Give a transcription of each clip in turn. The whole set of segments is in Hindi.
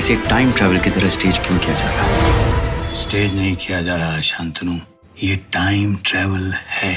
इसे टाइम ट्रैवल की तरह स्टेज क्यों किया जा रहा है? स्टेज नहीं किया जा रहा शांतनु, ये टाइम ट्रैवल है।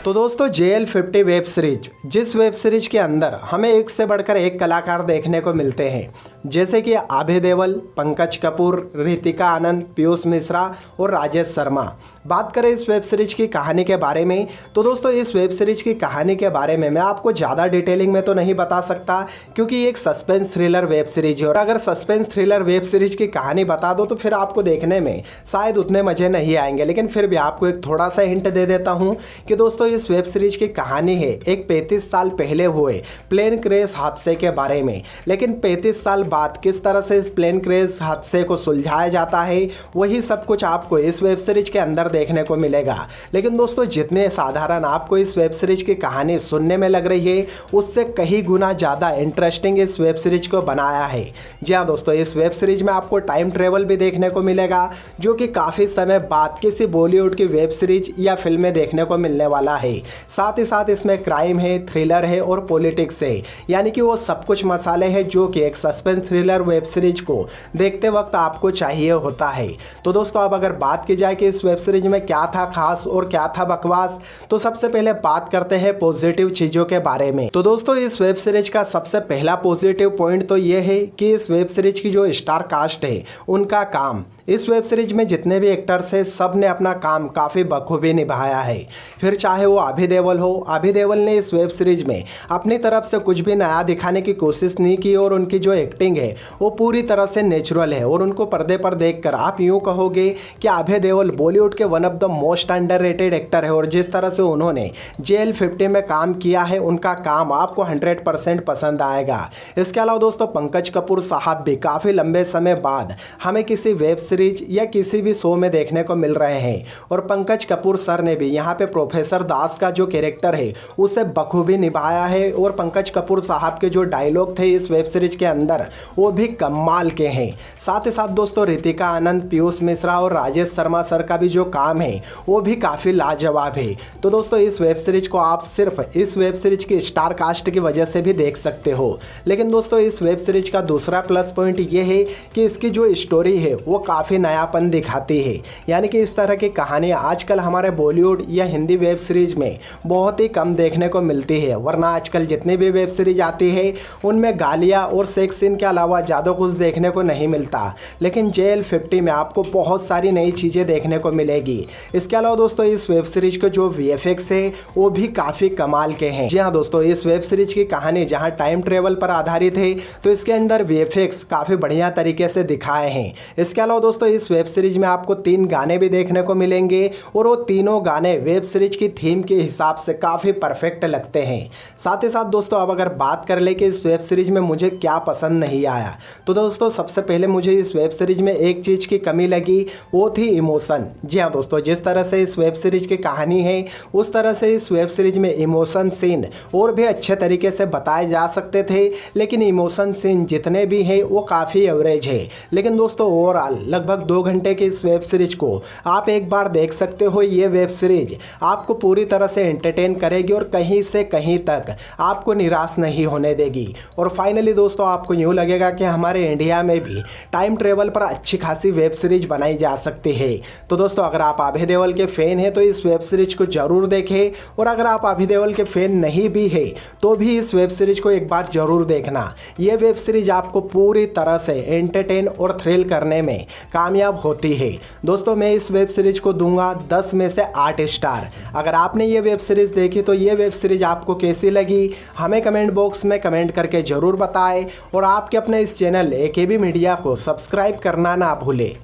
तो दोस्तों JL50 वेब सीरीज, जिस वेब सीरीज के अंदर हमें एक से बढ़कर एक कलाकार देखने को मिलते हैं, जैसे कि अभय देओल, पंकज कपूर, रितिका आनंद, पीयूष मिश्रा और राजेश शर्मा। बात करें इस वेब सीरीज की कहानी के बारे में, तो दोस्तों इस वेब सीरीज की कहानी के बारे में मैं आपको ज़्यादा डिटेलिंग में तो नहीं बता सकता, क्योंकि ये एक सस्पेंस थ्रिलर वेब सीरीज है। और अगर सस्पेंस थ्रिलर वेब सीरीज की कहानी बता दो तो फिर आपको देखने में शायद उतने मज़े नहीं आएंगे। लेकिन फिर भी आपको एक थोड़ा सा हिंट दे देता हूँ कि दोस्तों इस वेब सीरीज की कहानी है एक 35 साल पहले हुए प्लेन क्रैश हादसे के बारे में। लेकिन 35 साल बाद किस तरह से इस प्लेन क्रैश हादसे को सुलझाया जाता है, वही सब कुछ आपको इस वेब सीरीज के अंदर देखने को मिलेगा। लेकिन दोस्तों जितने साधारण आपको इस वेब सीरीज की कहानी सुनने में लग रही है, उससे कहीं गुना ज़्यादा इंटरेस्टिंग इस वेब सीरीज को बनाया है। जी हाँ दोस्तों, इस वेब सीरीज में आपको टाइम ट्रेवल भी देखने को मिलेगा, जो कि काफ़ी समय बाद किसी बॉलीवुड की वेब सीरीज या फिल्में देखने को मिलने वाला है। साथ ही साथ इसमें क्राइम है, थ्रिलर है और पॉलिटिक्स है, यानी कि वो सब कुछ मसाले हैं जो कि एक सस्पेंस थ्रिलर वेब सीरीज को देखते वक्त आपको चाहिए होता है। तो दोस्तों अब अगर बात की जाए कि इस वेब सीरीज में क्या था खास और क्या था बकवास, तो सबसे पहले बात करते हैं पॉजिटिव चीज़ों के बारे में। तो दोस्तों इस वेब सीरीज का सबसे पहला पॉजिटिव पॉइंट तो ये है कि इस वेब सीरीज की जो स्टार कास्ट है, उनका काम, इस वेब सीरीज में जितने भी एक्टर्स हैं सब ने अपना काम काफ़ी बखूबी निभाया है। फिर चाहे वो अभय देओल हो, अभय देओल ने इस वेब सीरीज में अपनी तरफ से कुछ भी नया दिखाने की कोशिश नहीं की और उनकी जो एक्टिंग है वो पूरी तरह से नेचुरल है। और उनको पर्दे पर देखकर आप यूँ कहोगे कि अभय देओल बॉलीवुड के one of the most underrated actor है। और जिस तरह से उन्होंने JL50 में काम किया है, उनका काम आपको 100% पसंद आएगा। इसके अलावा दोस्तों पंकज कपूर साहब भी काफ़ी लंबे समय बाद हमें किसी वेब सीरीज या किसी भी शो में देखने को मिल रहे हैं। और पंकज कपूर सर ने भी यहाँ पे प्रोफेसर दास का जो कैरेक्टर है उसे बखूबी निभाया है। और पंकज कपूर साहब के जो डायलॉग थे इस वेब सीरीज के अंदर वो भी कमाल के हैं। साथ ही साथ दोस्तों रितिका आनंद, पीयूष मिश्रा और राजेश शर्मा सर का भी जो काम है वो भी काफ़ी लाजवाब है। तो दोस्तों इस वेब सीरीज को आप सिर्फ इस वेब सीरीज की स्टार कास्ट की वजह से भी देख सकते हो। लेकिन दोस्तों इस वेब सीरीज का दूसरा प्लस पॉइंट ये है कि इसकी जो स्टोरी है वो काफ़ी नयापन दिखाती है। यानी कि इस तरह की कहानियाँ आजकल हमारे बॉलीवुड या हिंदी वेब सीरीज में बहुत ही कम देखने को मिलती है। वरना आजकल जितनी भी वेब सीरीज आती है उनमें गालियाँ और सेक्स सीन के अलावा ज़्यादा कुछ देखने को नहीं मिलता। लेकिन JL50 में आपको बहुत सारी नई चीज़ें देखने को मिलेगी। इसके अलावा दोस्तों इस वेब सीरीज के जो VFX है वो भी काफ़ी कमाल के हैं। जी हाँ दोस्तों, इस वेब सीरीज की कहानी जहाँ टाइम ट्रेवल पर आधारित है तो इसके अंदर VFX काफ़ी बढ़िया तरीके से दिखाए हैं। इसके अलावा दोस्तों इस वेब सीरीज में आपको 3 गाने भी देखने को मिलेंगे और वो तीनों गाने वेब सीरीज की थीम के हिसाब से काफ़ी परफेक्ट लगते हैं। साथ ही साथ दोस्तों अब अगर बात कर ले कि इस वेब सीरीज में मुझे क्या पसंद नहीं आया, तो दोस्तों सबसे पहले मुझे इस वेब सीरीज में एक चीज़ की कमी लगी, वो थी इमोशन। जी हाँ दोस्तों, जिस तरह से इस वेब सीरीज की कहानी है उस तरह से इस वेब सीरीज में इमोशन सीन और भी अच्छे तरीके से बताए जा सकते थे। लेकिन इमोशन सीन जितने भी हैं वो काफ़ी एवरेज है। लेकिन दोस्तों ओवरऑल लगभग 2 घंटे की इस वेब सीरीज को आप एक बार देख सकते हो। ये वेब सीरीज आपको पूरी तरह से एंटरटेन करेगी और कहीं से कहीं तक आपको निराश नहीं होने देगी। और फाइनली दोस्तों आपको यूँ लगेगा कि हमारे इंडिया में भी टाइम ट्रेवल पर अच्छी खासी वेब सीरीज बनाई जा सकती है। तो दोस्तों अगर आप अभय देओल के फ़ैन हैं तो इस वेब सीरीज को ज़रूर देखें, और अगर आप अभय देओल के फ़ैन नहीं भी है तो भी इस वेब सीरीज को एक बार ज़रूर देखना। ये वेब सीरीज आपको पूरी तरह से एंटरटेन और थ्रिल करने में कामयाब होती है। दोस्तों मैं इस वेब सीरीज को दूंगा 10 में से 8 स्टार। अगर आपने ये वेब सीरीज देखी तो ये वेब सीरीज आपको कैसी लगी हमें कमेंट बॉक्स में कमेंट करके ज़रूर बताएं। और आपके अपने इस चैनल AKB मीडिया को सब्सक्राइब करना ना भूलें।